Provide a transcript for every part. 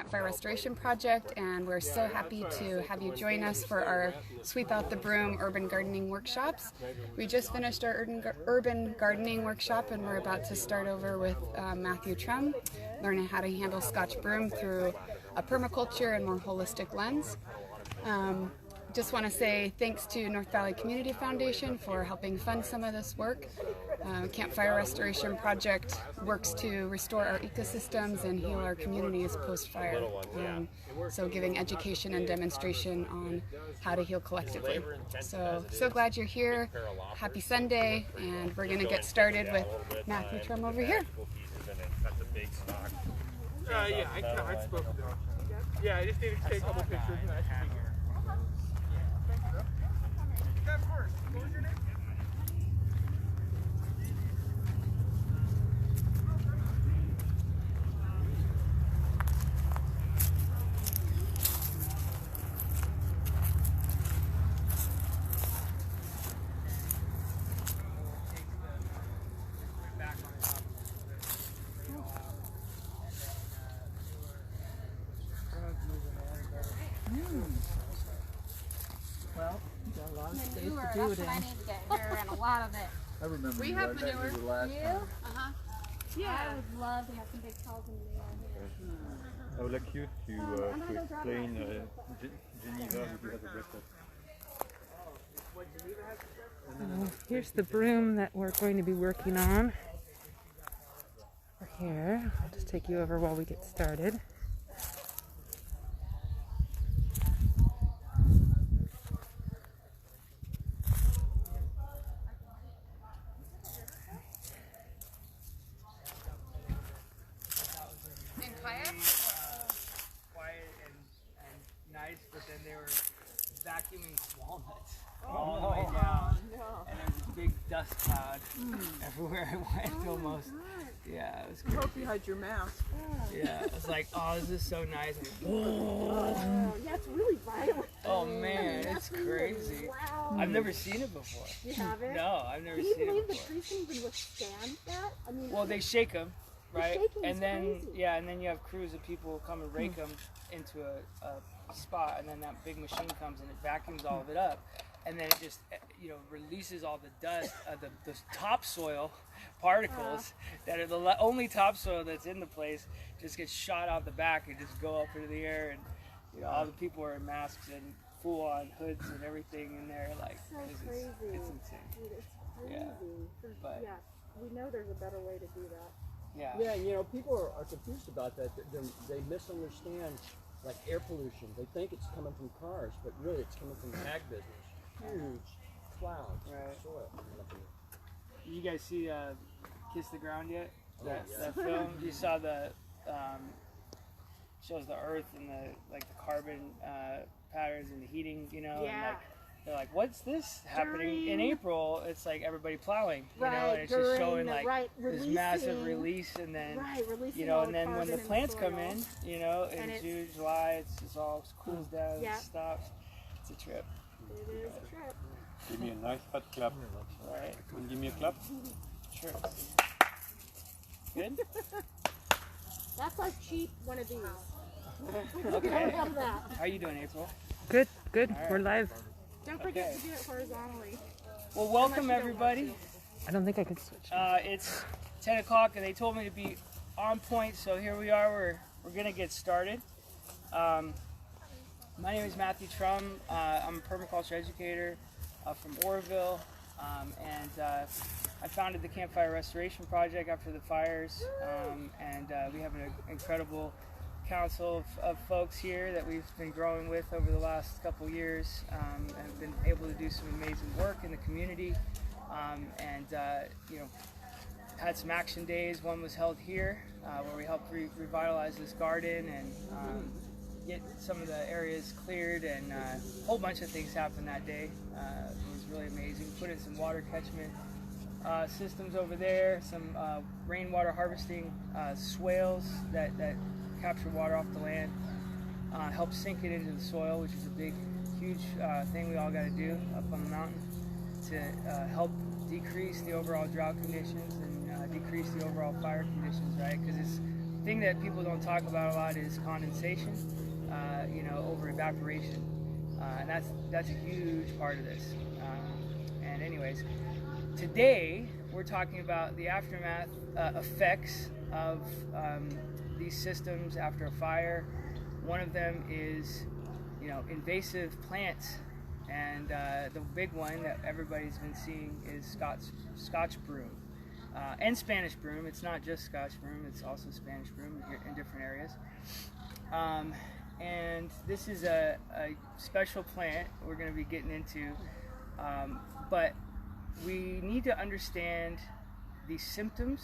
Campfire Restoration Project, and we're so happy to have you join us for our Sweep Out the Broom urban gardening workshops. We just finished our urban gardening workshop, and we're about to start over with Matthew Trumm, learning how to handle Scotch broom through a permaculture and more holistic lens. Just want to say thanks to North Valley Community Foundation for helping fund some of this work. Campfire Restoration Project works to restore our ecosystems and heal our communities post-fire. So giving education and demonstration on how to heal collectively. So glad you're here. Happy Sunday, and we're going to get started with Matthew Trumm over here. Yeah, I've spoken to him. Yeah, I just need to take a couple pictures and I should be here. Yeah, of course. What was your name? Well, you got a lot of space to do it in. I need to get here and a lot of it. I remember We you have right back manure. to the last You? time. Yeah. I would love to have some big piles of manure here. I would like you to explain Geneva, if you have a breakfast. Here's the broom that we're going to be working on. We're here. I'll just take you over while we get started. Quiet and nice, but then they were vacuuming walnuts all the way down. And there was a big dust cloud everywhere I went almost. Yeah, it was I crazy. hope you had your mask. Yeah, I was like, oh, this is so nice. Yeah, it's really violent. Oh man, it's crazy. Wow. I've never seen it before. You haven't? No, I've never Can you seen believe it the before. trees can even withstand that? I mean, Well, they shake them, right? shaking And is then, crazy. yeah, and then you have crews of people come and rake them into a spot, and then that big machine comes and it vacuums all of it up, and then it just, releases all the dust, the topsoil particles that are the only topsoil that's in the place, just gets shot out the back and just go up into the air, and all the people are in masks and full-on hoods and everything in there, like, so 'cause crazy. it's insane. Dude, it's crazy. Yeah. But- Yeah, we know there's a better way to do that. Yeah. Yeah, and people are confused about that. They misunderstand like air pollution. They think it's coming from cars, but really it's coming from ag business. Huge clouds Right. of soil coming up in the You guys see Kiss the Ground yet? yeah. That film? You saw the shows the earth and the carbon patterns and the heating, and Yeah. they're like, what's this happening in April? It's like everybody plowing, and Right, it's just showing during the- like right, this massive releasing. release, and then Releasing all and the then when carbon the in plants soil. come in, And in it's- June, July, it's all cools down, Yeah. it stops. It's a trip, It is a trip. Give me a nice fat clap. right? And give me a clap. Sure. Good. That's our cheap one of these. Okay. Don't have that. How you doing, April? Good, good. All right. We're live. Don't forget Okay. to do it horizontally. Well, welcome you don't everybody. I don't think I could switch. It's 10 o'clock and they told me to be on point, so here we are. We're gonna get started. My name is Matthew Trumm. I'm a permaculture educator from Oroville, and I founded the Campfire Restoration Project after the fires, and we have an incredible council of folks here that we've been growing with over the last couple years, and been able to do some amazing work in the community, and had some action days. One was held here where we helped revitalize this garden and get some of the areas cleared, and a whole bunch of things happened that day. It was really amazing. Put in some water catchment systems over there, some rainwater harvesting swales that capture water off the land, help sink it into the soil, which is a big, huge thing we all got to do up on the mountain to help decrease the overall drought conditions and decrease the overall fire conditions, right? Because it's thing that people don't talk about a lot is condensation, you know, over evaporation, and that's a huge part of this. And anyways, today we're talking about the aftermath effects of these systems after a fire. One of them is, you know, invasive plants, and the big one that everybody's been seeing is Scotch broom and Spanish broom. It's not just Scotch broom; it's also Spanish broom in different areas. And this is a special plant we're going to be getting into, but we need to understand the symptoms,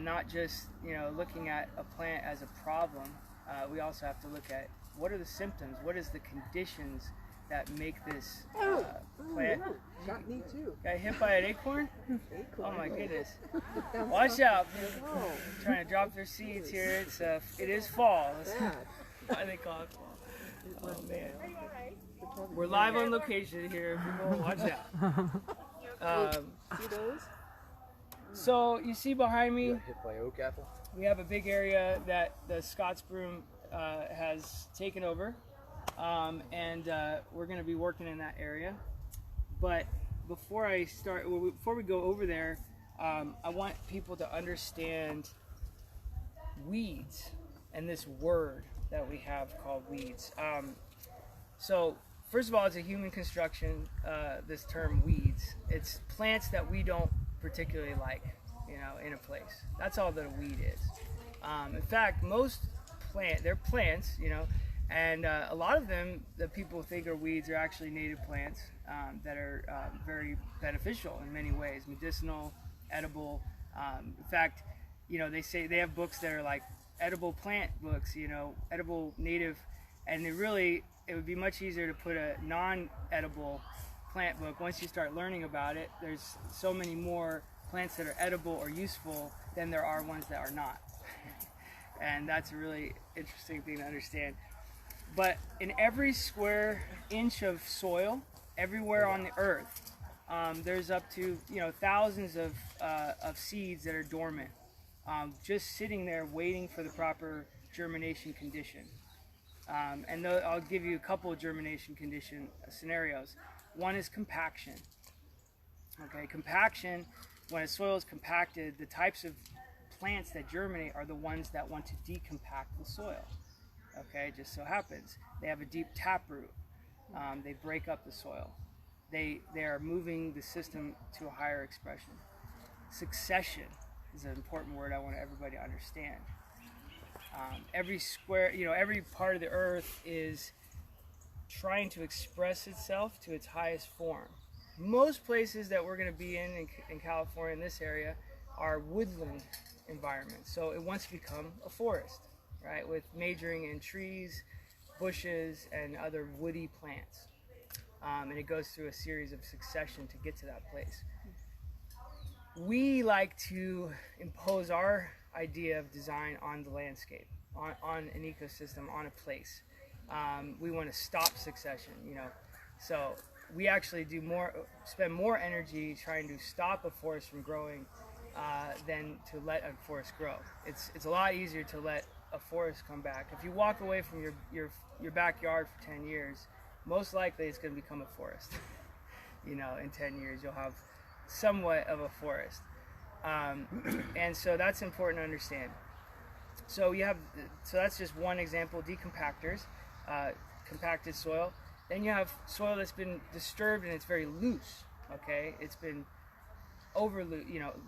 not just, you know, looking at a plant as a problem. We also have to look at what are the symptoms, what is the conditions that make this plant. Got me too. Got hit by an acorn? Oh my goodness! Watch out! Trying to drop their seeds here. It is fall. That's why they call it fall. Oh man! We're live on location here. People, watch out. See those? So you see behind me, Hit by oak apple. we have a big area that the Scots broom has taken over, and we're going to be working in that area. But before we go over there, I want people to understand weeds and this word that we have called weeds. So first of all, it's a human construction, this term weeds. It's plants that we don't particularly like, you know, in a place. That's all that a weed is. In fact, most they're plants, you know, and a lot of them that people think are weeds are actually native plants that are very beneficial in many ways, medicinal, edible. In fact, you know, they say they have books that are like edible plant books, you know, edible native, and it would be much easier to put a non-edible plant book. Once you start learning about it, there's so many more plants that are edible or useful than there are ones that are not. And that's a really interesting thing to understand. But in every square inch of soil, everywhere on the earth, there's up to, you know, thousands of seeds that are dormant, just sitting there waiting for the proper germination condition. And I'll give you a couple of germination condition scenarios. One is compaction. Okay, compaction, when a soil is compacted, the types of plants that germinate are the ones that want to decompact the soil. Okay, it just so happens they have a deep taproot. They break up the soil. They are moving the system to a higher expression. Succession is an important word I want everybody to understand. Every part of the earth is trying to express itself to its highest form. Most places that we're going to be in California, in this area, are woodland environments. So it wants to become a forest, right, with majoring in trees, bushes, and other woody plants. And it goes through a series of succession to get to that place. We like to impose our idea of design on the landscape, on an ecosystem, on a place. We want to stop succession, you know. So we actually spend more energy trying to stop a forest from growing than to let a forest grow. It's a lot easier to let a forest come back. If you walk away from your backyard for 10 years, most likely it's going to become a forest. You know, in 10 years you'll have somewhat of a forest. And so that's important to understand. So that's just one example, decompactors, compacted soil. Then you have soil that's been disturbed and it's very loose. Okay, it's been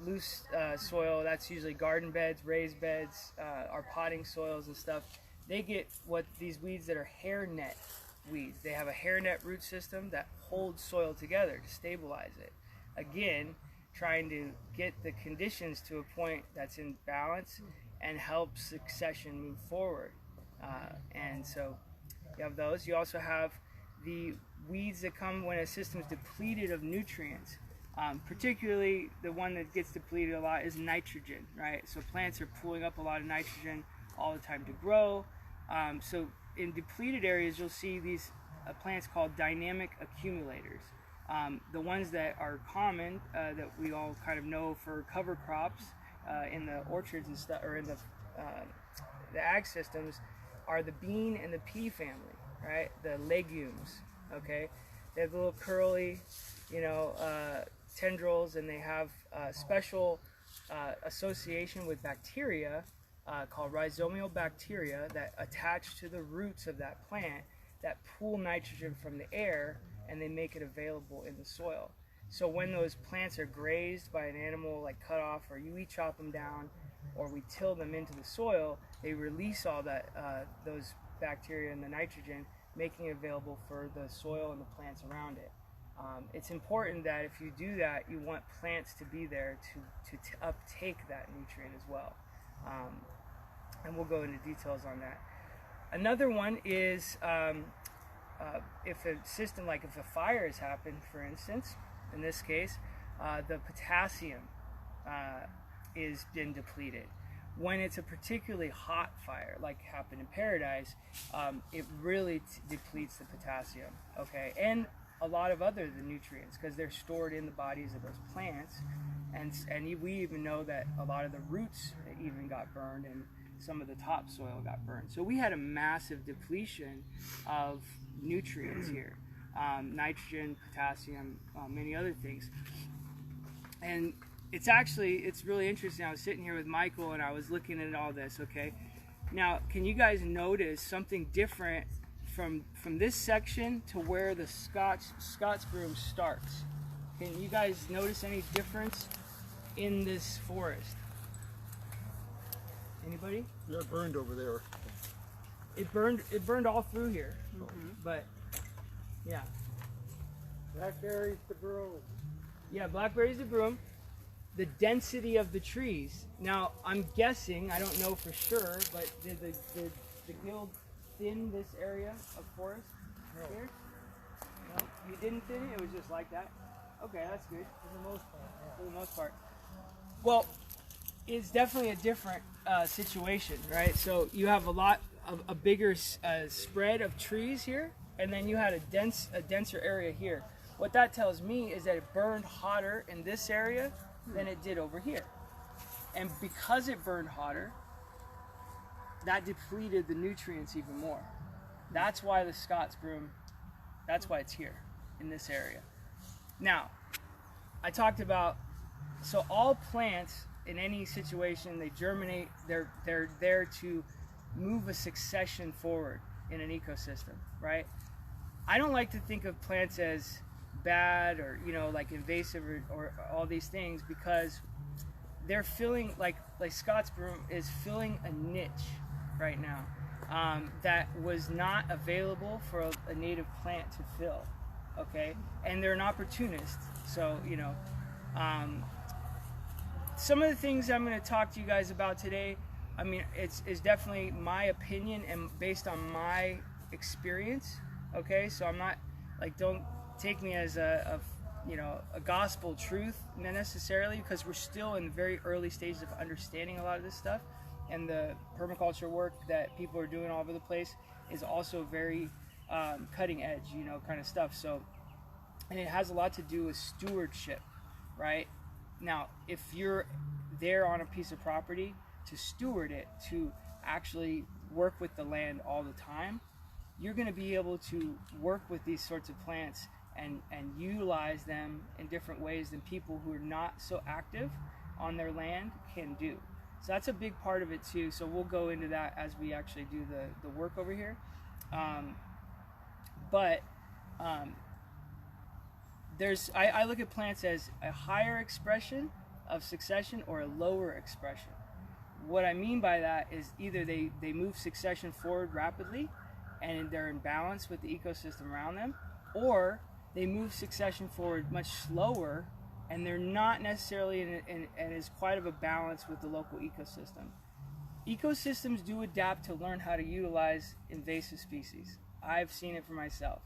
loose soil. That's usually garden beds, raised beds, our potting soils and stuff. They get these weeds that are hairnet weeds. They have a hairnet root system that holds soil together to stabilize it. Again, trying to get the conditions to a point that's in balance and help succession move forward. And so you have those. You also have the weeds that come when a system is depleted of nutrients. Particularly the one that gets depleted a lot is nitrogen, right? So plants are pulling up a lot of nitrogen all the time to grow. So in depleted areas, you'll see these plants called dynamic accumulators. The ones that are common, that we all kind of know for cover crops in the orchards and stuff, or in the the ag systems are the bean and the pea family, right? The legumes, okay? They have the little curly, tendrils, and they have special association with bacteria called rhizomial bacteria that attach to the roots of that plant that pull nitrogen from the air, and they make it available in the soil. So when those plants are grazed by an animal, like cut off, or we chop them down, or we till them into the soil, they release all that those bacteria and the nitrogen, making it available for the soil and the plants around it. It's important that if you do that, you want plants to be there to uptake that nutrient as well. And we'll go into details on that. Another one is if a system, like if a fire has happened, for instance, in this case, the potassium is been depleted. When it's a particularly hot fire, like happened in Paradise, it really depletes the potassium, okay? And a lot of other the nutrients, because they're stored in the bodies of those plants. And we even know that a lot of the roots even got burned, and some of the topsoil got burned. So we had a massive depletion of nutrients here. Nitrogen, potassium, many other things. And it's really interesting. I was sitting here with Michael and I was looking at all this, okay? Now, can you guys notice something different from this section to where the Scott's broom starts? Can you guys notice any difference in this forest? Anybody? Yeah, it burned over there. It burned all through here. But yeah. Blackberries the broom. Yeah, blackberries the broom. The density of the trees. Now, I'm guessing, I don't know for sure, but did the guild thin this area of forest here? No, you didn't thin it? It was just like that? Okay, that's good. For the most part. Yeah. For the most part. Well, it's definitely a different situation, right? So you have a bigger spread of trees here, and then you had a denser area here. What that tells me is that it burned hotter in this area than it did over here. And because it burned hotter, that depleted the nutrients even more. That's why the Scott's broom, that's why it's here in this area. Now, I talked about, so all plants in any situation, they germinate, they're there to move a succession forward in an ecosystem, right? I don't like to think of plants as bad or like invasive or all these things, because they're filling, like Scott's broom is filling a niche right now that was not available for a native plant to fill, okay? And they're an opportunist, so some of the things I'm going to talk to you guys about today, I mean, it's definitely my opinion and based on my experience, okay? So I'm not, like, don't take me as a gospel truth necessarily, because we're still in the very early stages of understanding a lot of this stuff, and the permaculture work that people are doing all over the place is also very cutting edge, kind of stuff. So, and it has a lot to do with stewardship, right? Now, if you're there on a piece of property to steward it, to actually work with the land all the time, you're going to be able to work with these sorts of plants and utilize them in different ways than people who are not so active on their land can do. So that's a big part of it too. So we'll go into that as we actually do the work over here. I look at plants as a higher expression of succession or a lower expression. What I mean by that is either they move succession forward rapidly and they're in balance with the ecosystem around them, or they move succession forward much slower and they're not necessarily in as quite of a balance with the local ecosystem. Ecosystems do adapt to learn how to utilize invasive species. I've seen it for myself.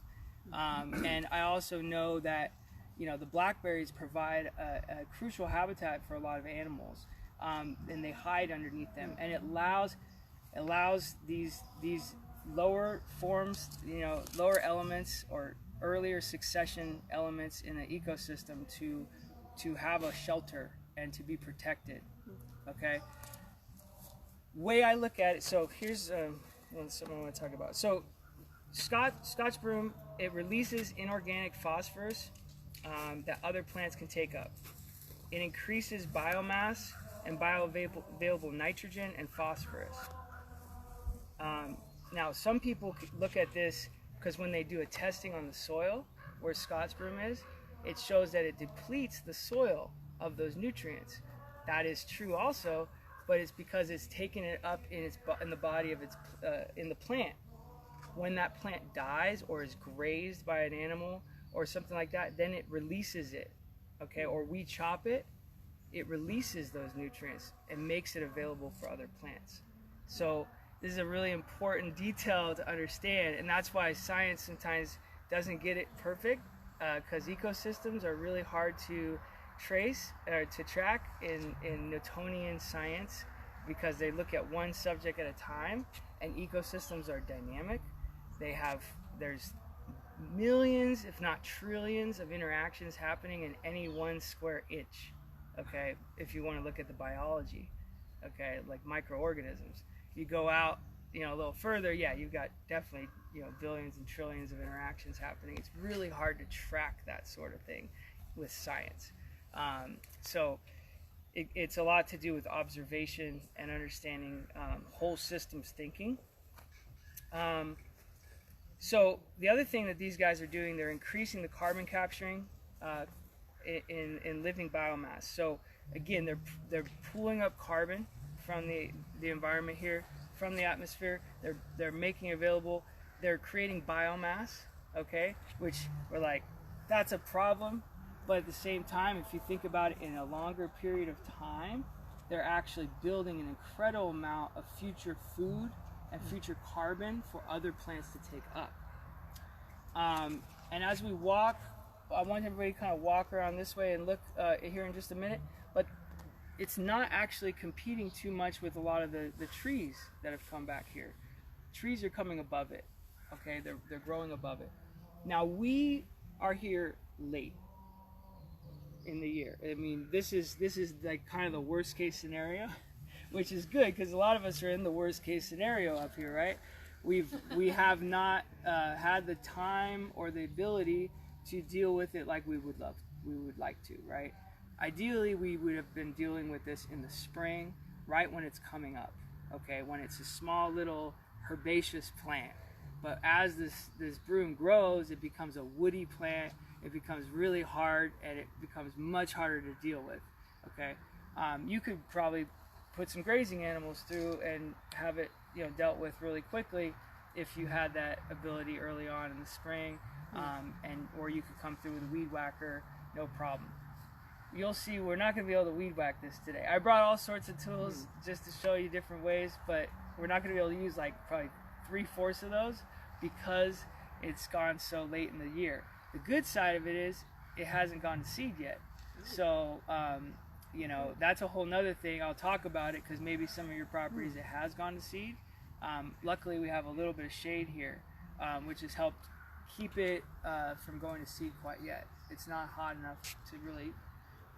And I also know that the blackberries provide a crucial habitat for a lot of animals, and they hide underneath them, and it allows these lower forms, lower elements or earlier succession elements in an ecosystem to have a shelter and to be protected. Okay. way I look at it, so here's something I want to talk about. So Scotch broom, it releases inorganic phosphorus that other plants can take up. It increases biomass and bioavailable nitrogen and phosphorus. Now, some people look at this because when they do a testing on the soil where Scotch broom is, it shows that it depletes the soil of those nutrients. That is true also, but it's because it's taking it up in the body of in the plant. When that plant dies or is grazed by an animal or something like that, then it releases it, okay? Or we chop it, it releases those nutrients and makes it available for other plants. So this is a really important detail to understand, and that's why science sometimes doesn't get it perfect, because ecosystems are really hard to trace or to track in Newtonian science, because they look at one subject at a time, and ecosystems are dynamic. There's millions, if not trillions, of interactions happening in any one square inch, okay, if you want to look at the biology, okay, like microorganisms. You go out, a little further, yeah, you've got definitely, billions and trillions of interactions happening. It's really hard to track that sort of thing with science. So it's a lot to do with observation and understanding whole systems thinking. So the other thing that these guys are doing, they're increasing the carbon capturing in living biomass. So again, they're pulling up carbon from the environment here, from the atmosphere. They're making available. They're creating biomass, okay, which we're like, that's a problem. But at the same time, if you think about it in a longer period of time, they're actually building an incredible amount of future food and future carbon for other plants to take up. And as we walk, I want everybody to kind of walk around this way and look here in just a minute, but it's not actually competing too much with a lot of the trees that have come back here. Trees are coming above it, okay? They're growing above it. Now we are here late in the year. I mean, this is like kind of the worst case scenario, which is good because a lot of us are in the worst case scenario up here, right? We have not had the time or the ability to deal with it like we would like to, right? Ideally, we would have been dealing with this in the spring, right when it's coming up, okay? When it's a small little herbaceous plant. But as this broom grows, it becomes a woody plant. It becomes really hard, and it becomes much harder to deal with, okay? You could probably put some grazing animals through and have it, dealt with really quickly if you had that ability early on in the spring, or you could come through with a weed whacker, no problem. You'll see we're not going to be able to weed whack this today. I brought all sorts of tools just to show you different ways, but we're not going to be able to use like probably 3/4 of those because it's gone so late in the year. The good side of it is it hasn't gone to seed yet. So, that's a whole nother thing. I'll talk about it because maybe some of your properties it has gone to seed. Luckily, we have a little bit of shade here, which has helped keep it from going to seed quite yet. It's not hot enough to really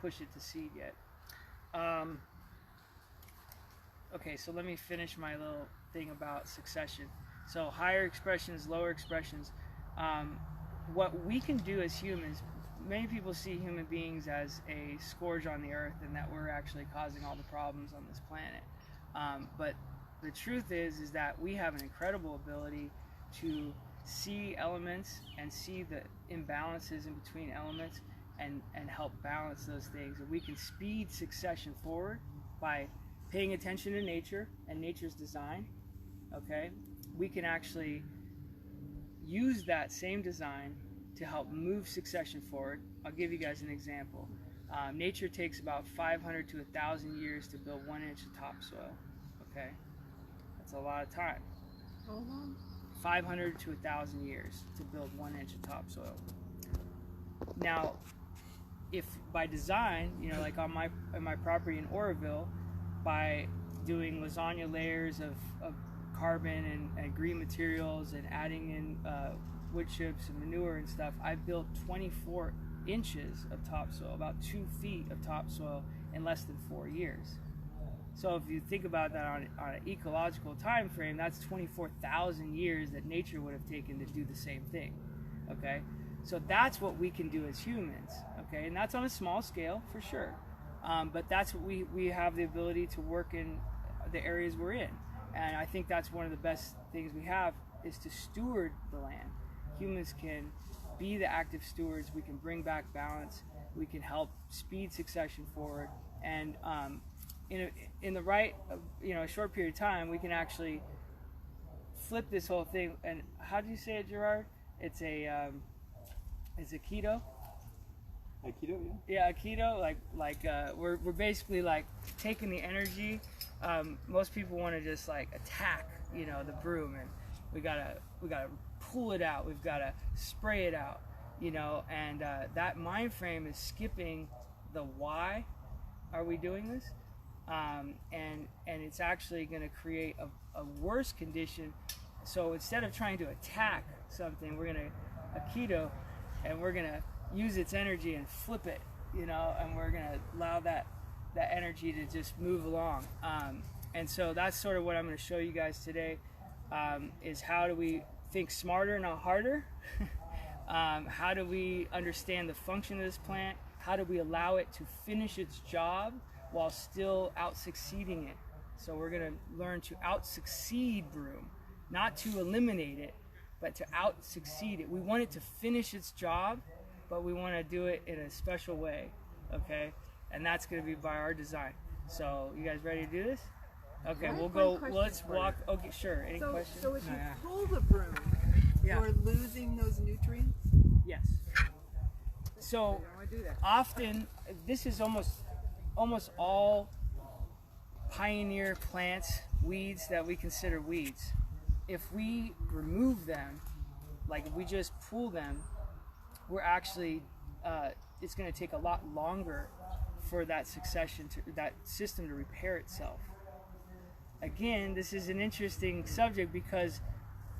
push it to seed yet. Okay, so let me finish my little thing about succession. So higher expressions, lower expressions. What we can do as humans, many people see human beings as a scourge on the earth and that we're actually causing all the problems on this planet. But the truth is that we have an incredible ability to see elements and see the imbalances in between elements and help balance those things. And we can speed succession forward by paying attention to nature and nature's design, okay? We can actually use that same design to help move succession forward. I'll give you guys an example. Nature takes about 500 to 1,000 years to build 1 inch of topsoil, okay? That's a lot of time. How long? 500 to 1,000 years to build 1 inch of topsoil. Now, if by design, like on my property in Oroville, by doing lasagna layers of carbon and green materials and adding in wood chips and manure and stuff, I've built 24 inches of topsoil, about 2 feet of topsoil in less than 4 years. So if you think about that on an ecological time frame, that's 24,000 years that nature would have taken to do the same thing. Okay, so that's what we can do as humans. Okay, and that's on a small scale for sure, but that's what we have the ability to work in the areas we're in, and I think that's one of the best things we have is to steward the land. Humans can be the active stewards. We can bring back balance. We can help speed succession forward, and in the right, a short period of time, we can actually flip this whole thing. And how do you say it, Gerard? It's a keto. Aikido, Yeah, Aikido. We're basically like taking the energy. Most people want to just like attack, the broom, and we gotta pull it out. We've gotta spray it out, and that mind frame is skipping the why are we doing this, and it's actually going to create a worse condition. So instead of trying to attack something, we're gonna Aikido, and we're gonna use its energy and flip it, and we're gonna allow that energy to just move along. And so that's sort of what I'm going to show you guys today, is how do we think smarter, not harder? How do we understand the function of this plant? How do we allow it to finish its job while still out-succeeding it? So we're going to learn to out-succeed broom, not to eliminate it, but to out-succeed it. We want it to finish its job, but we want to do it in a special way, okay? And that's going to be by our design. So you guys ready to do this? Okay, we'll go. Let's walk. Okay, sure. Any questions? So if you pull the broom, you're losing those nutrients? Yes. So often, this is almost all pioneer plants, weeds that we consider weeds. If we remove them, like if we just pull them, we're actually, it's going to take a lot longer for that that system to repair itself. Again, this is an interesting subject because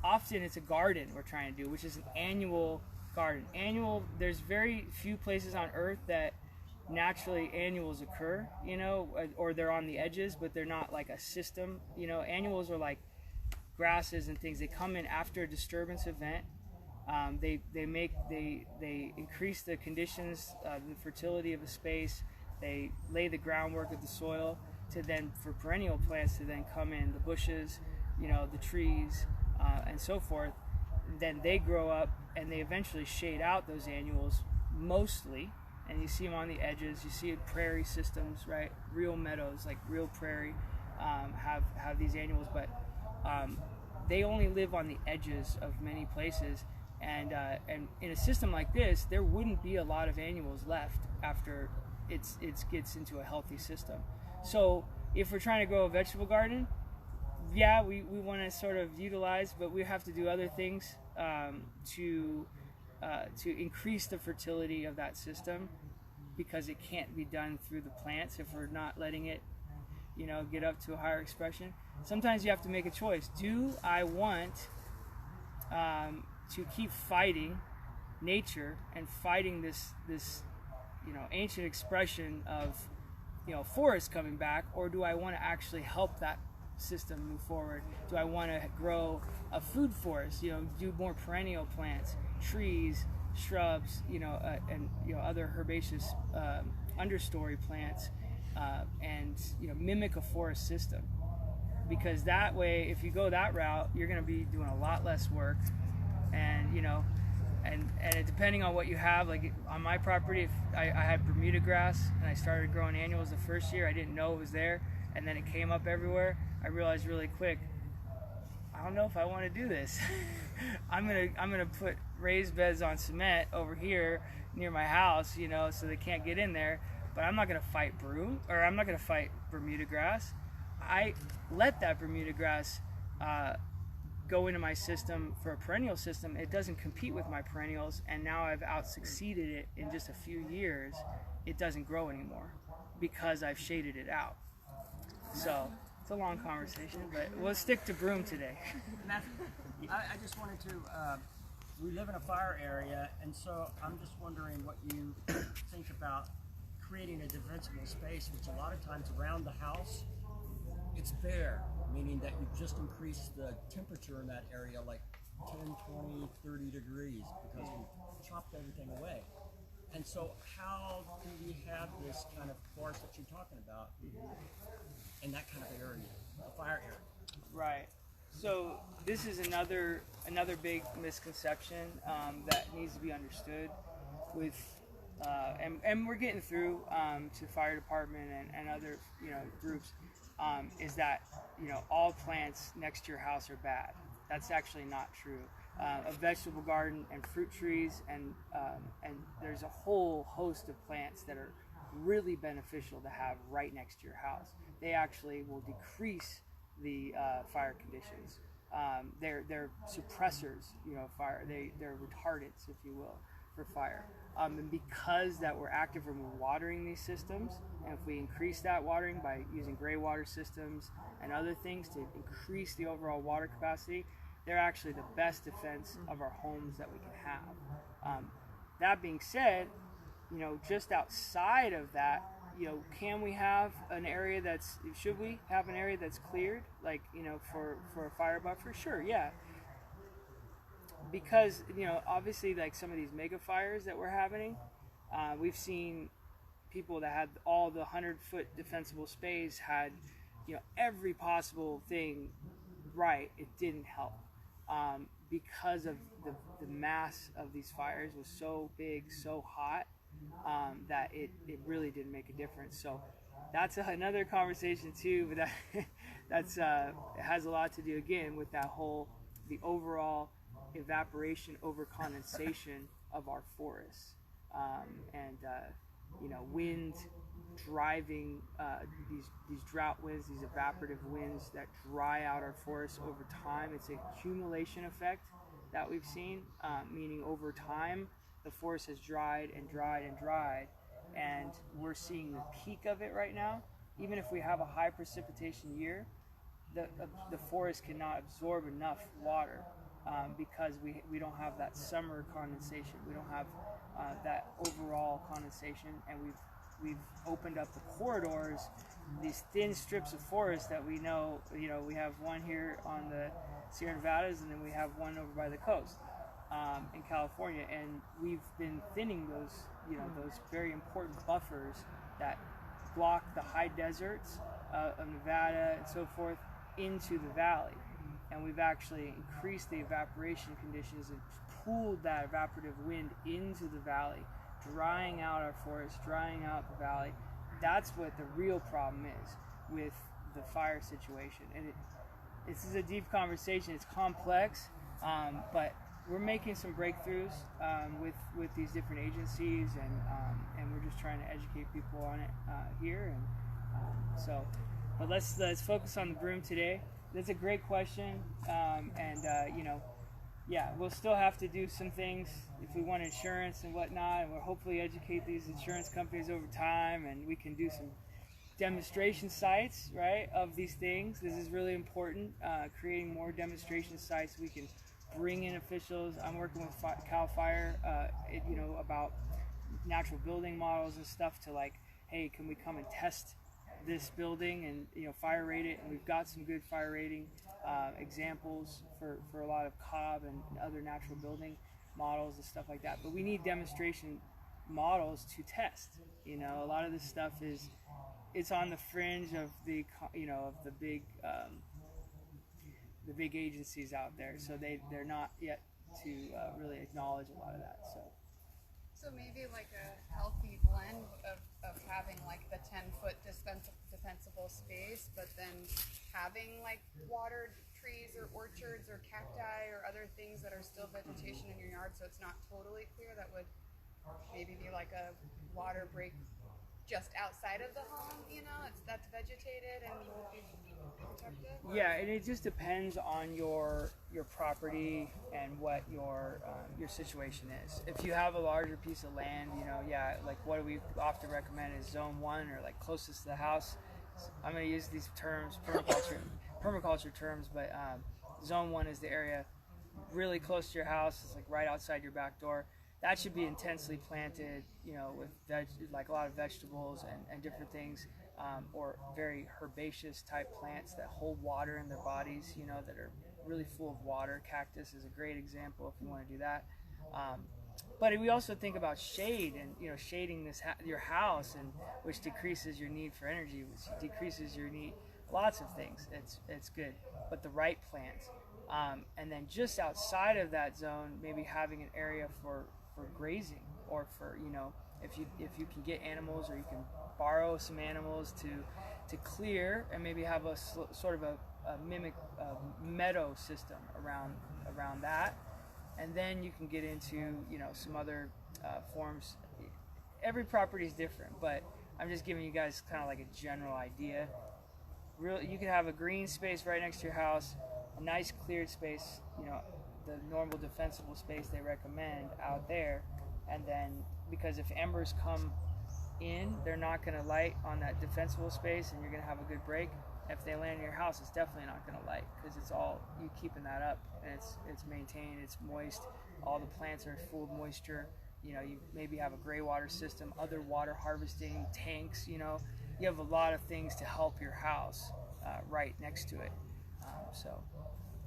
often it's a garden we're trying to do, which is an annual garden. There's very few places on earth that naturally annuals occur, or they're on the edges, but they're not like a system. Annuals are like grasses and things. They come in after a disturbance event. They increase the conditions, the fertility of a space. They lay the groundwork of the soil for perennial plants to then come in, the bushes, the trees, and so forth. Then they grow up and they eventually shade out those annuals mostly, and you see them on the edges. You see prairie systems, right? Real meadows, like real prairie, have these annuals, but they only live on the edges of many places. And in a system like this, there wouldn't be a lot of annuals left after it gets into a healthy system. So if we're trying to grow a vegetable garden, we want to sort of utilize, but we have to do other things to increase the fertility of that system, because it can't be done through the plants if we're not letting it, get up to a higher expression. Sometimes you have to make a choice. Do I want to keep fighting nature and fighting this ancient expression of forest coming back, or do I want to actually help that system move forward? Do I want to grow a food forest, do more perennial plants, trees, shrubs, and other herbaceous understory plants, and mimic a forest system? Because that way, if you go that route, you're going to be doing a lot less work, and and depending on what you have, like on my property, if I had Bermuda grass and I started growing annuals the first year, I didn't know it was there, and then it came up everywhere. I realized really quick, I don't know if I want to do this. I'm gonna put raised beds on cement over here near my house, so they can't get in there. But I'm not gonna fight broom, or I'm not gonna fight Bermuda grass. I let that Bermuda grass go into my system for a perennial system. It doesn't compete with my perennials, and now I've out-succeeded it in just a few years. It doesn't grow anymore because I've shaded it out. So it's a long conversation, but we'll stick to broom today. Matthew, I just wanted to, we live in a fire area, and so I'm just wondering what you think about creating a defensible space, which a lot of times around the house it's bare, meaning that you've just increased the temperature in that area like 10, 20, 30 degrees because we've chopped everything away. And so how do we have this kind of forest that you're talking about in that kind of area, a fire area? Right. So this is another big misconception that needs to be understood with, and we're getting through to fire department and other groups, is that all plants next to your house are bad. That's actually not true. A vegetable garden and fruit trees and there's a whole host of plants that are really beneficial to have right next to your house. They actually will decrease the fire conditions. They're suppressors, fire. They're retardants, if you will, for fire. And because that we're active when we're watering these systems, and if we increase that watering by using gray water systems and other things to increase the overall water capacity, they're actually the best defense of our homes that we can have. That being said, just outside of that, can we have an area should we have an area that's cleared, like, for a fire buffer? Sure, yeah. Because, obviously, like some of these mega fires that we're having, we've seen people that had all the 100-foot defensible space had, every possible thing right. It didn't help. Because of the mass of these fires was so big, so hot, that it really didn't make a difference. So that's another conversation too, but it has a lot to do again with the overall evaporation over condensation of our forests, and wind driving these drought winds, these evaporative winds that dry out our forests over time. It's an accumulation effect that we've seen, meaning over time the forest has dried and dried and dried, and we're seeing the peak of it right now. Even if we have a high precipitation year, the forest cannot absorb enough water because we don't have that summer condensation. We don't have that overall condensation, and we've opened up the corridors, these thin strips of forest that we know, we have one here on the Sierra Nevadas, and then we have one over by the coast in California, and we've been thinning those very important buffers that block the high deserts of Nevada and so forth into the valley. And we've actually increased the evaporation conditions and pulled that evaporative wind into the valley, drying out our forests, drying out the valley. That's what the real problem is with the fire situation. And this is a deep conversation. It's complex, but we're making some breakthroughs with these different agencies, and we're just trying to educate people on it here. And but let's focus on the broom today. That's a great question, yeah, we'll still have to do some things if we want insurance and whatnot, and we'll hopefully educate these insurance companies over time, and we can do some demonstration sites, right, of these things. This is really important, creating more demonstration sites. We can bring in officials. I'm working with CAL FIRE, about natural building models and stuff to, like, hey, can we come and test this building and fire rate it? And we've got some good fire rating examples for a lot of Cobb and other natural building models and stuff like that. But we need demonstration models to test. A lot of this stuff it's on the fringe of the big agencies out there, so they're not yet to really acknowledge a lot of that. So maybe like a healthy blend of having like the 10-foot defensible space, but then having like watered trees or orchards or cacti or other things that are still vegetation in your yard, so it's not totally clear. That would maybe be like a water break just outside of the home, that's vegetated and will be protected? Yeah, and it just depends on your property and what your situation is. If you have a larger piece of land, like what we often recommend is zone 1 or like closest to the house. I'm going to use these terms, permaculture terms, but zone 1 is the area really close to your house. It's like right outside your back door. That should be intensely planted, with like a lot of vegetables and different things or very herbaceous type plants that hold water in their bodies, you know, that are really full of water. Cactus is a great example if you want to do that. But we also think about shade and, you know, shading your house, and which decreases your need for energy, which decreases your need, lots of things. It's good, but the right plants. And then just outside of that zone, maybe having an area for grazing, or for, you know, if you can get animals, or you can borrow some animals to clear, and maybe have a sort of a meadow system around that. And then you can get into, you know, some other forms. Every property is different, but I'm just giving you guys kind of like a general idea. You could have a green space right next to your house, a nice cleared space, you know, the normal defensible space they recommend out there. And then, because if embers come in, they're not going to light on that defensible space, and you're going to have a good break. If they land in your house, it's definitely not going to light, because it's all you keeping that up, and it's maintained, it's moist, all the plants are full of moisture. You know, you maybe have a gray water system, other water harvesting tanks. You know, you have a lot of things to help your house right next to it. So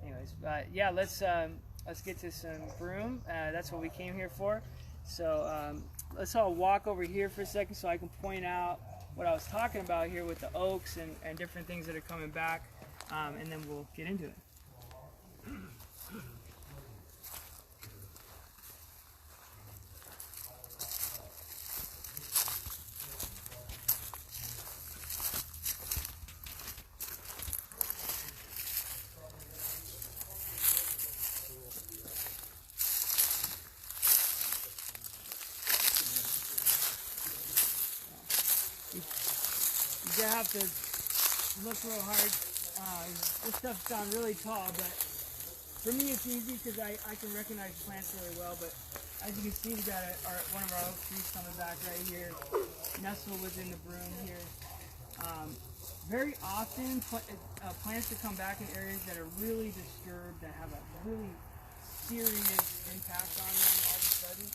anyways, yeah, let's get to some broom. That's what we came here for. So let's all walk over here for a second so I can point out what I was talking about here with the oaks and different things that are coming back, and then we'll get into it. You have to look real hard. This stuff sounds really tall, but for me it's easy because I can recognize plants really well. But as you can see, we got one of our oak trees coming back right here, nestled within the broom here. Very often, plants that come back in areas that are really disturbed, that have a really serious impact on them all of a sudden,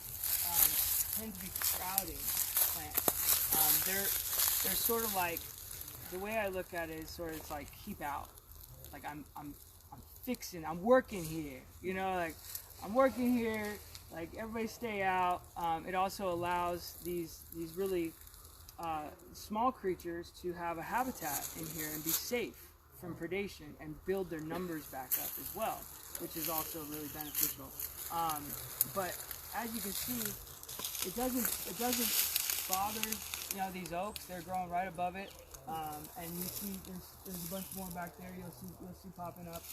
tend to be crowding plants. They're sort of like, the way I look at it is sort of, it's like keep out. Like I'm working here, you know, like I'm working here, like everybody stay out. It also allows these really small creatures to have a habitat in here and be safe from predation and build their numbers back up as well, which is also really beneficial. But as you can see, it doesn't bother, you know, these oaks. They're growing right above it, and you see there's a bunch more back there. You'll see popping up.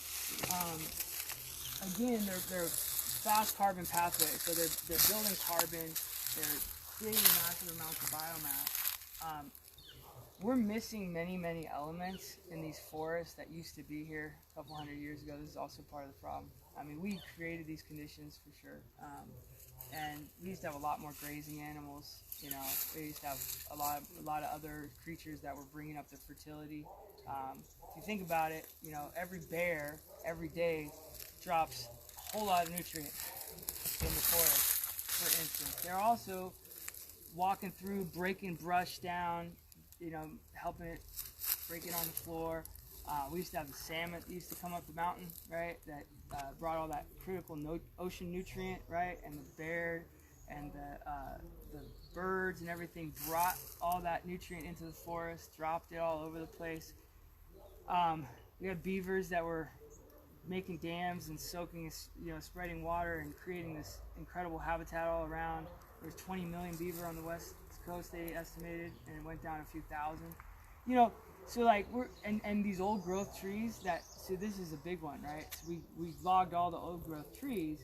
Again, they're fast carbon pathways, so they're building carbon. They're creating massive amounts of biomass. We're missing many elements in these forests that used to be here a couple hundred years ago. This is also part of the problem. I mean, we created these conditions for sure. And we used to have a lot more grazing animals, you know. We used to have a lot of other creatures that were bringing up their fertility. If you think about it, you know, every bear every day drops a whole lot of nutrients in the forest, for instance. They're also walking through, breaking brush down, you know, helping it break it on the floor. We used to have the salmon that used to come up the mountain, right, that brought all that critical ocean nutrient, right, and the bear and the birds and everything brought all that nutrient into the forest, dropped it all over the place. We had beavers that were making dams and soaking, you know, spreading water and creating this incredible habitat all around. There was 20 million beaver on the west coast, they estimated, and it went down a few thousand. You know, so like and these old growth trees so this is a big one, right? So we logged all the old growth trees,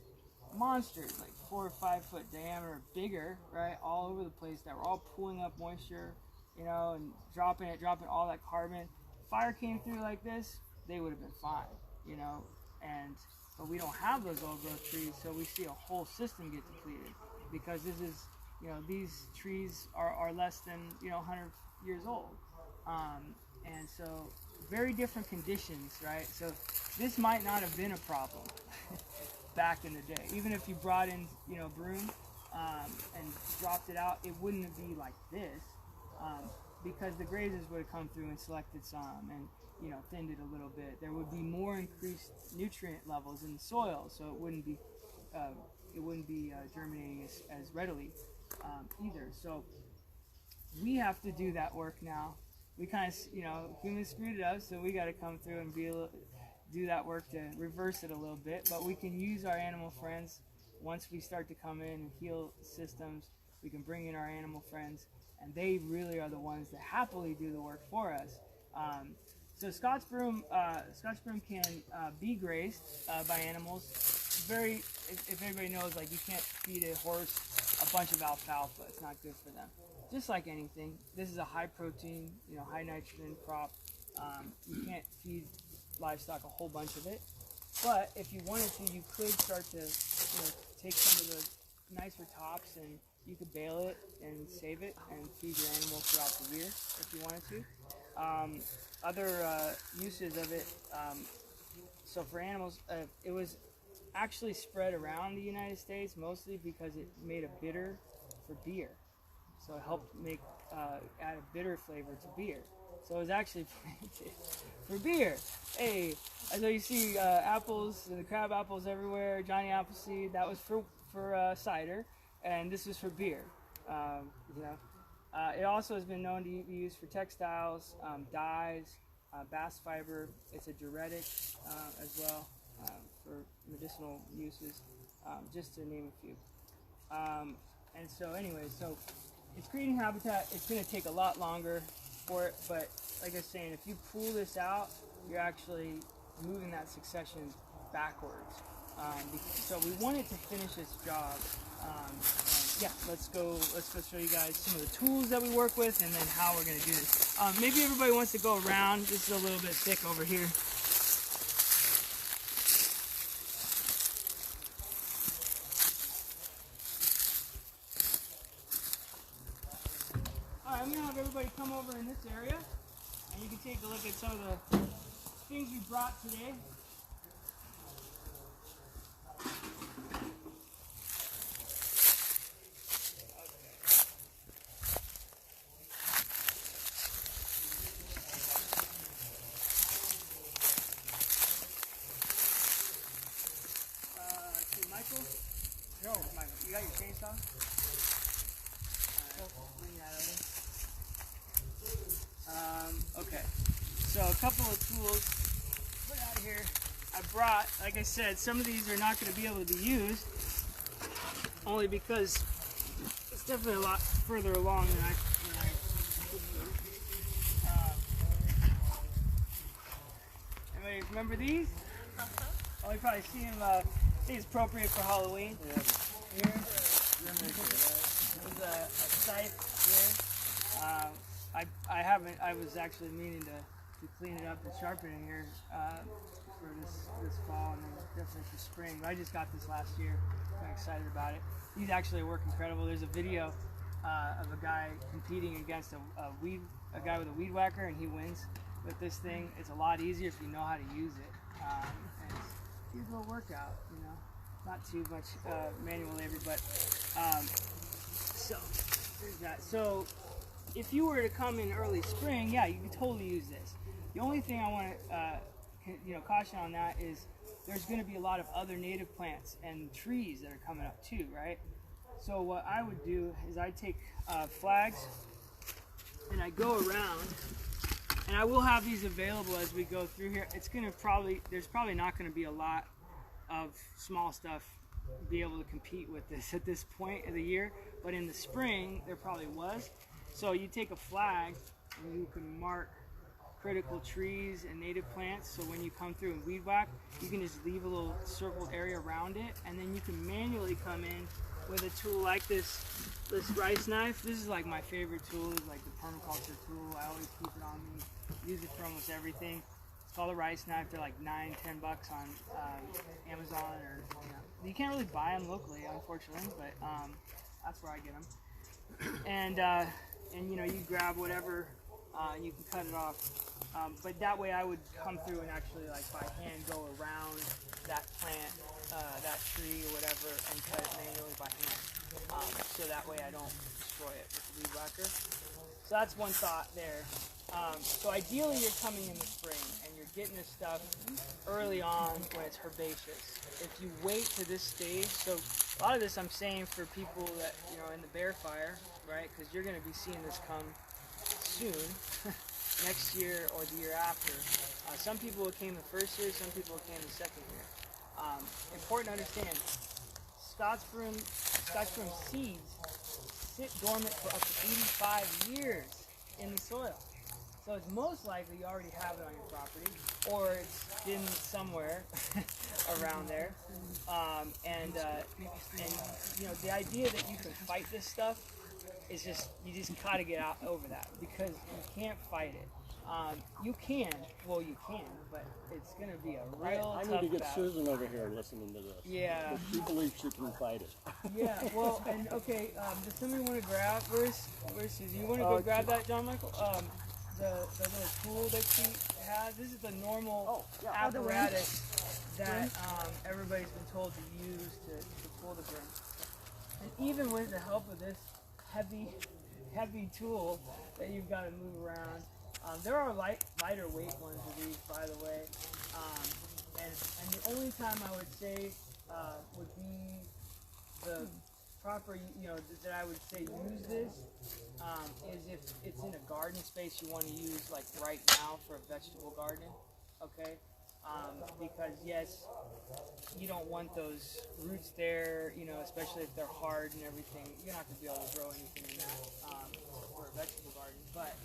monsters, like 4 or 5 foot diameter, bigger, right? All over the place, that were all pulling up moisture, you know, and dropping all that carbon. Fire came through like this, they would have been fine, you know. But we don't have those old growth trees, so we see a whole system get depleted, because this is, you know, these trees are less than, you know, 100 years old. And so very different conditions, right? So this might not have been a problem back in the day. Even if you brought in, you know, broom and dropped it out, it wouldn't be like this. because the grazers would have come through and selected some and, you know, thinned it a little bit, there would be more increased nutrient levels in the soil, so it wouldn't be germinating as readily either. So we have to do that work now. We kind of, you know, humans screwed it up, so we got to come through and do that work to reverse it a little bit. But we can use our animal friends once we start to come in and heal systems. We can bring in our animal friends, and they really are the ones that happily do the work for us. So Scotch broom can be grazed by animals. Very, if everybody knows, like, you can't feed a horse a bunch of alfalfa. It's not good for them. Just like anything, this is a high protein, you know, high nitrogen crop. You can't feed livestock a whole bunch of it. But if you wanted to, you could start to, you know, take some of the nicer tops and you could bale it and save it and feed your animal throughout the year if you wanted to. Other uses of it, so for animals, it was actually spread around the United States mostly because it made a bitter for beer. So it helped add a bitter flavor to beer. So it was actually planted for beer. Hey, so you see apples, the crab apples everywhere, Johnny Appleseed, that was for cider, and this is for beer. You know, it also has been known to be used for textiles, dyes, bass fiber. It's a diuretic as well for medicinal uses, just to name a few. And so anyway, so it's creating habitat. It's going to take a lot longer for it, but like I was saying, if you pull this out, you're actually moving that succession backwards. So we wanted to finish this job. And yeah, let's go show you guys some of the tools that we work with and then how we're going to do this. Maybe everybody wants to go around. This is a little bit thick over here. Alright, I'm going to have everybody come over in this area and you can take a look at some of the things we brought today. Michael, you got your chainsaw? Bring that over. Okay, so a couple of tools put out here. I brought, like I said, some of these are not going to be able to be used, only because it's definitely a lot further along than I anybody remember these? Oh, you probably seen them. I think it's appropriate for Halloween. Yeah. Here. There's a scythe here. I was actually meaning to clean it up and sharpen it here for this fall and then definitely for spring. But I just got this last year. I'm excited about it. These actually work incredible. There's a video of a guy competing against a guy with a weed whacker, and he wins with this thing. It's a lot easier if you know how to use it. And it's a little workout, you know. Not too much manual labor, but so there's that. So if you were to come in early spring, yeah, you could totally use this. The only thing I want to caution on that is there's going to be a lot of other native plants and trees that are coming up too, right? So what I would do is I take flags and I go around, and I will have these available as we go through here. It's going to there's probably not going to be a lot of small stuff be able to compete with this at this point of the year, but in the spring there probably was. So you take a flag and you can mark critical trees and native plants, so when you come through and weed whack, you can just leave a little circled area around it, and then you can manually come in with a tool like this rice knife. This is like my favorite tool. It's like the permaculture tool. I always keep it on me. Use it for almost everything. It's called a rice knife. They're like $9-10 on Amazon, or you can't really buy them locally, unfortunately, but that's where I get them. And you know, you grab whatever, and you can cut it off. But that way, I would come through and actually, like by hand, go around that plant, that tree, or whatever, and cut it manually by hand. So that way, I don't destroy it with the weed whacker. So that's one thought there. So ideally you're coming in the spring and you're getting this stuff early on when it's herbaceous. If you wait to this stage, so a lot of this I'm saying for people that, you know, in the bear fire, right? Because you're going to be seeing this come soon, next year or the year after. Some people it came the first year, some people it came the second year. Important to understand, Scotch broom seeds sit dormant for up to 85 years in the soil. So it's most likely you already have it on your property, or it's been somewhere around there. And you know, the idea that you can fight this stuff is just, you just gotta get out over that, because you can't fight it. You can, but it's gonna be a real tough I need to get battle. Susan over here listening to this. Yeah. She believes she can fight it. Yeah, well, and okay, does somebody want to grab, where's Susie? You want to go grab that, John Michael? The little tool that she has. This is the normal apparatus that everybody's been told to use to pull the broom. And even with the help of this heavy tool that you've got to move around, there are lighter weight ones of these, by the way. And the only time I would say would be the proper, you know, that I would say use this is if it's in a garden space you want to use, like right now for a vegetable garden, okay? Because yes, you don't want those roots there, you know, especially if they're hard and everything. You're not going to be able to grow anything in that for a vegetable garden. But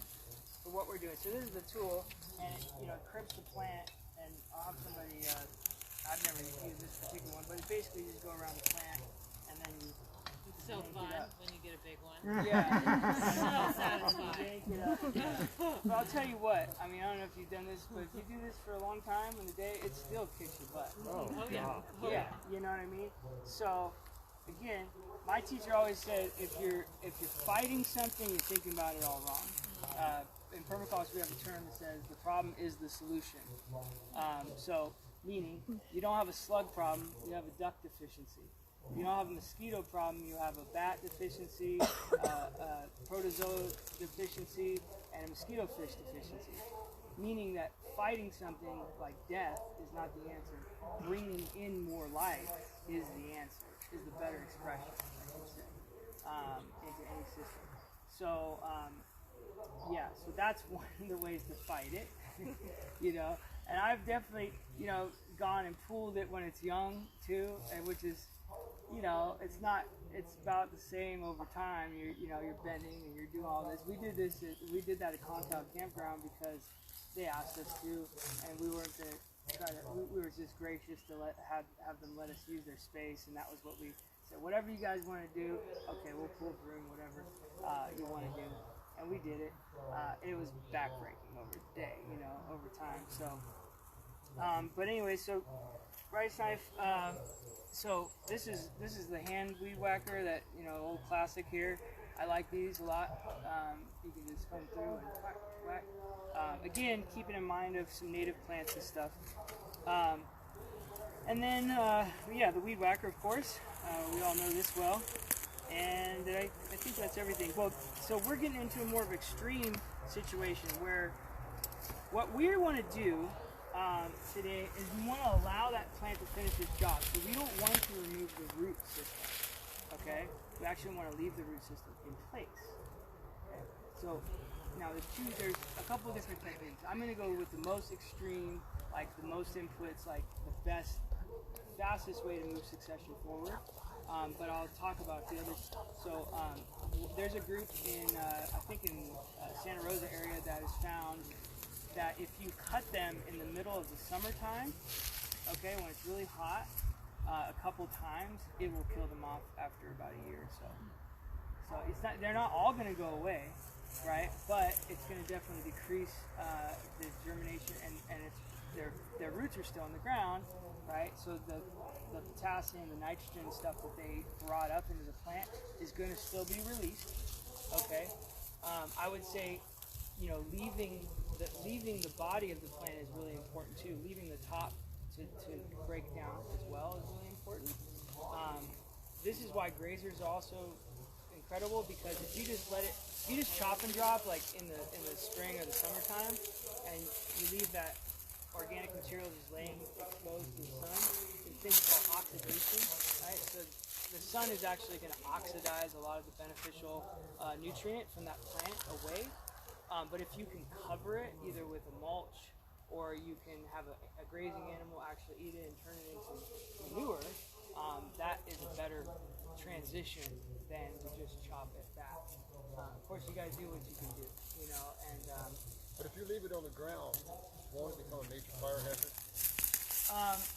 for what we're doing, so this is the tool, and it, you know, it crimps the plant, and I'll have somebody, I've never used this particular one, but it basically you just go around the plant, and then you so fun when you get a big one. Yeah. So satisfying. But I'll tell you what, I mean, I don't know if you've done this, but if you do this for a long time in the day, it still kicks your butt. Oh yeah. Yeah, you know what I mean? So, again, my teacher always said, if you're fighting something, you're thinking about it all wrong. In permaculture, we have a term that says the problem is the solution. So, meaning, you don't have a slug problem, you have a duck deficiency. You don't have a mosquito problem, you have a bat deficiency, a protozoa deficiency, and a mosquito fish deficiency. Meaning that fighting something like death is not the answer. Bringing in more life is the answer, is the better expression, I should say, into any system. So, yeah, so that's one of the ways to fight it, you know. And I've definitely, you know, gone and pulled it when it's young, too, and which is, you know, it's about the same over time. You're bending and you're doing all this. We did that at Contow Campground because they asked us to, and we weren't going to try to, we were just gracious to have them let us use their space, and that was what we said. Whatever you guys want to do, okay, we'll pull a broom, whatever you want to do. And we did it. It was backbreaking over the day, you know, over time. So, but anyway, so rice knife. So this is the hand weed whacker, that, you know, old classic here. I like these a lot. You can just come through and whack, whack. Again, keeping in mind of some native plants and stuff. And then, yeah, the weed whacker, of course. We all know this well. And I think that's everything. Well, so we're getting into a more of extreme situation where what we want to do today is we want to allow that plant to finish its job. So we don't want to remove the root system, okay? We actually want to leave the root system in place. Okay? So now there's a couple different techniques. I'm going to go with the most extreme, like the most inputs, like the fastest way to move succession forward. But I'll talk about the others. So there's a group in, I think in Santa Rosa area that has found that if you cut them in the middle of the summertime, okay, when it's really hot, a couple times, it will kill them off after about a year or so. So they're not all going to go away, right? But it's going to definitely decrease the germination, and their roots are still in the ground, right? So the potassium, the nitrogen stuff that they brought up into the plant is going to still be released, okay? I would say, you know, leaving the body of the plant is really important too. Leaving the top to break down as well is really important. This is why grazers are also incredible because if you just let it, if you just chop and drop like in the spring or the summertime, and you leave that organic material just laying exposed to the sun, it's things called oxidation, right? So the sun is actually going to oxidize a lot of the beneficial nutrient from that plant away. But if you can cover it either with a mulch or you can have a grazing animal actually eat it and turn it into manure, that is a better transition than to just chop it back. Of course, you guys do what you can do, you know. And but if you leave it on the ground, won't it become a major fire hazard?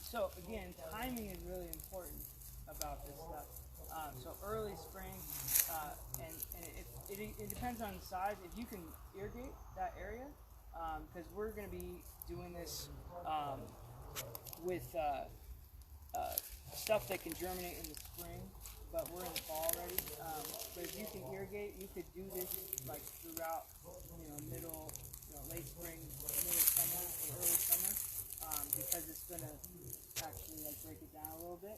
So again, timing is really important about this stuff. So early spring, and it depends on the size. If you can irrigate that area, because we're going to be doing this with stuff that can germinate in the spring, but we're in the fall already. But if you can irrigate, you could do this like throughout, late spring, middle summer, or early summer, because it's going to actually like break it down a little bit.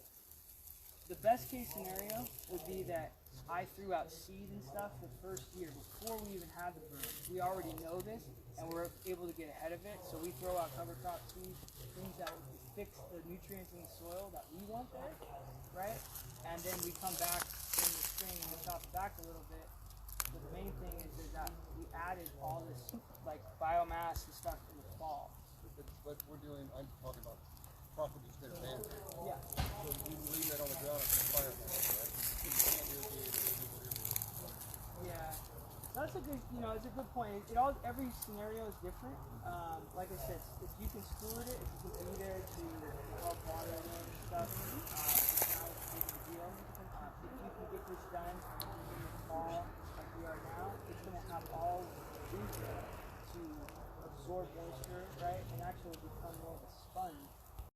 The best case scenario would be that I threw out seed and stuff the first year before we even had the broom. We already know this, and we're able to get ahead of it. So we throw out cover crop seed, things that will fix the nutrients in the soil that we want there, right? And then we come back in the spring and we chop it back a little bit. But the main thing is that we added all this like biomass and stuff in the fall. But we're doing, I'm talking about property instead of land. Yeah. So you leave that on the ground, it's a fire hazard, right? You can't irrigate it or do whatever. Yeah. That's a good, it's a good point. Every scenario is different. Like I said, if you can steward it, if you can be there to help water it and stuff, it's not as big of a deal. If you can get this done in the fall, like we are now, it's going to have all the roots to absorb moisture, right, and actually become more of a